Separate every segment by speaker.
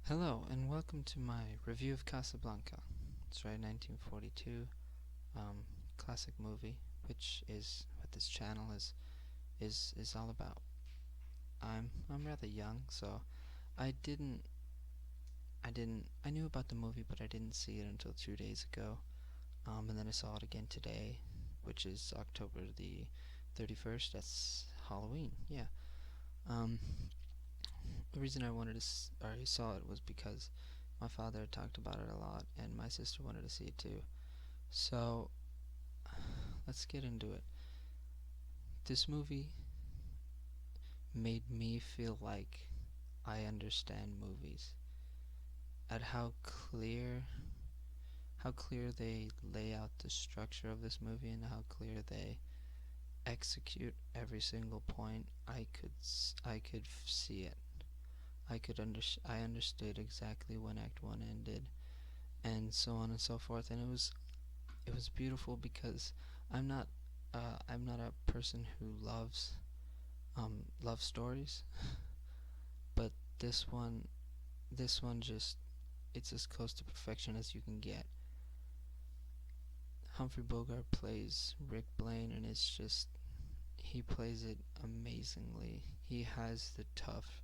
Speaker 1: Hello, and welcome to my review of Casablanca. It's right, 1942, classic movie, which is what this channel is all about. I'm rather young, so I didn't I knew about the movie, but I didn't see it until 2 days ago. And then I saw it again today, which is October the 31st. That's Halloween. Yeah. Um, the reason I saw it was because my father talked about it a lot, and my sister wanted to see it too. So let's get into it. This movie made me feel like I understand movies. At how clear they lay out the structure of this movie and how clear they execute every single point. I could see it. I understood exactly when Act 1 ended, and so on and so forth. And it was beautiful because I'm not I'm not a person who loves love stories, but this one just it's as close to perfection as you can get. Humphrey Bogart plays Rick Blaine, and it's just he plays it amazingly. He has the tough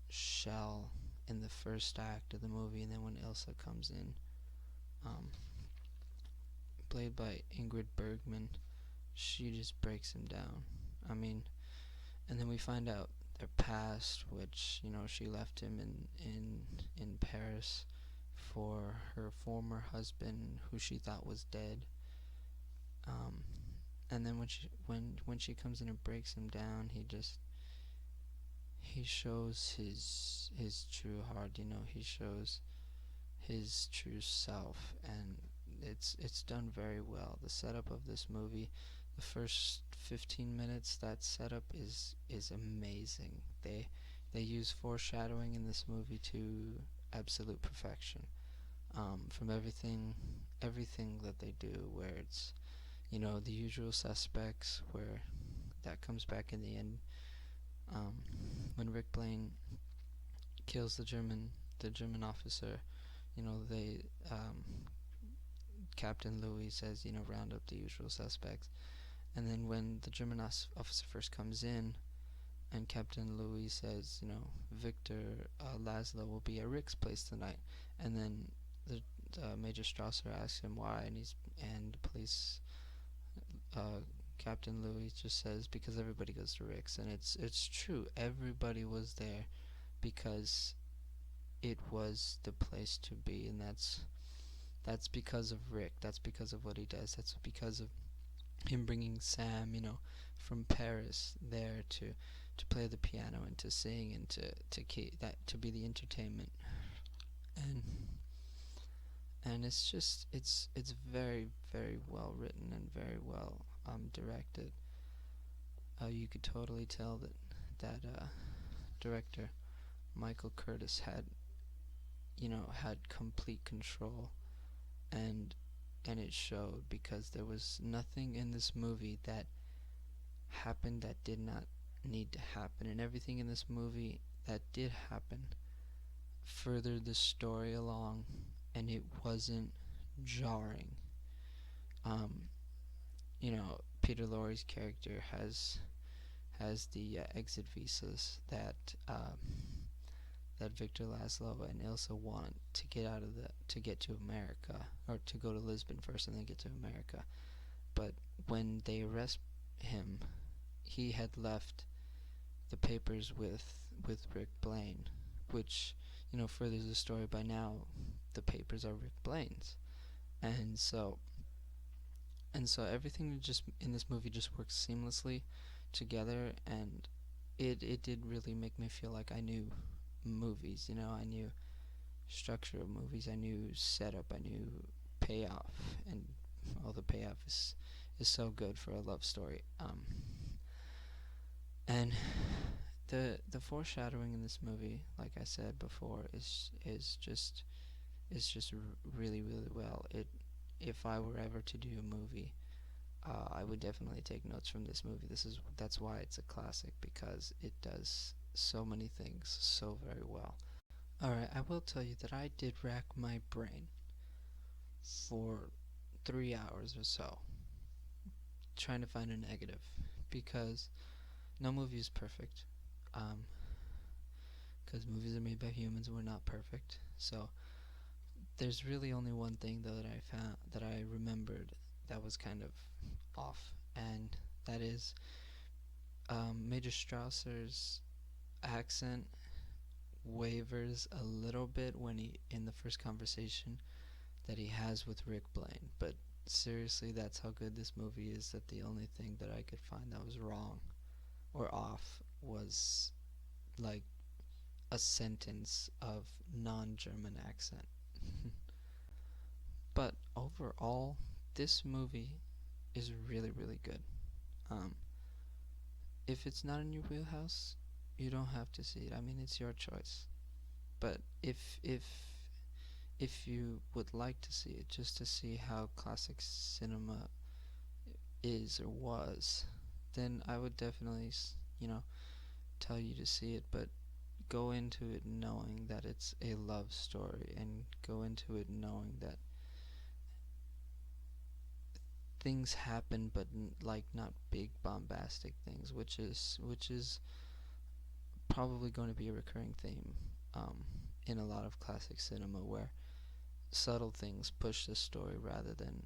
Speaker 1: shell in the first act of the movie, and then when Ilsa comes in, um, played by Ingrid Bergman, she just breaks him down. I mean, and then we find out their past, which she left him in Paris for her former husband, who she thought was dead. Um, and then when she comes in and breaks him down, he shows his true heart. He shows his true self, and it's done very well. The setup of this movie, the first 15 minutes, that setup is amazing. They use foreshadowing in this movie to absolute perfection. From everything that they do, where it's the usual suspects, where that comes back in the end. When Rick Blaine kills the German officer, they Captain Louis says, round up the usual suspects. And then when the German officer first comes in, and Captain Louis says, Victor Laszlo will be at Rick's place tonight. And then Major Strasser asks him why, and the police Captain Louis just says because everybody goes to Rick's, and it's true. Everybody was there because it was the place to be, and that's because of Rick. That's because of what he does. That's because of him bringing Sam, from Paris there to play the piano and to sing and to be the entertainment. And it's very, very well written and very well directed. You could totally tell that director Michael Curtis had complete control, and it showed, because there was nothing in this movie that happened that did not need to happen, and everything in this movie that did happen furthered the story along, and it wasn't jarring. Peter Lorre's character has the exit visas that Victor Laszlo and Ilsa want to get to America, or to go to Lisbon first and then get to America. But when they arrest him, he had left the papers with Rick Blaine, which furthers the story. By now, the papers are Rick Blaine's, and so everything just in this movie just works seamlessly together, and it did really make me feel like I knew movies. I knew structure of movies, I knew setup, I knew payoff, and all the payoff is so good for a love story. And the foreshadowing in this movie, like I said before, is just really, really well. If I were ever to do a movie, I would definitely take notes from this movie. That's why it's a classic, because it does so many things so very well. Alright, I will tell you that I did rack my brain for 3 hours or so trying to find a negative, because no movie is perfect. Because movies are made by humans and we're not perfect. So there's really only one thing though that I found, that I remembered, that was kind of off, and that is Major Strausser's accent wavers a little bit when he, in the first conversation that he has with Rick Blaine. But seriously, that's how good this movie is, that the only thing that I could find that was wrong or off was like a sentence of non-German accent. But overall, this movie is really, really good. Um, if it's not in your wheelhouse, you don't have to see it. I mean, it's your choice. But if you would like to see it, just to see how classic cinema is or was, then I would definitely, tell you to see it. But go into it knowing that it's a love story, and go into it knowing that things happen, but like not big bombastic things, which is probably going to be a recurring theme in a lot of classic cinema, where subtle things push the story rather than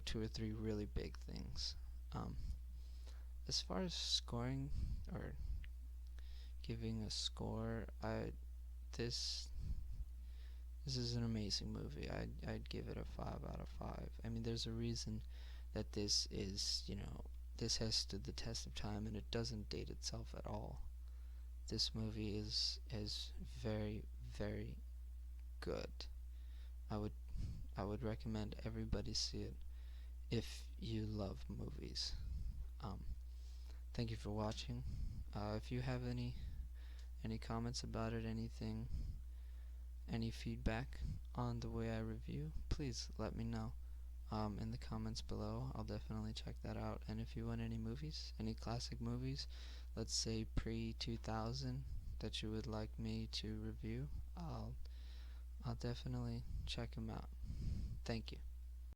Speaker 1: two or three really big things. Um, as far as scoring or giving a score, this this is an amazing movie. I'd give it a 5 out of 5. I mean, there's a reason that this has stood the test of time, and it doesn't date itself at all. This movie is very, very good. I would I would recommend everybody see it if you love movies. Um, Thank you for watching. If you have any comments about it, any feedback on the way I review, please let me know in the comments below. I'll definitely check that out. And if you want any movies, any classic movies, let's say pre-2000, that you would like me to review, I'll definitely check them out. Thank you.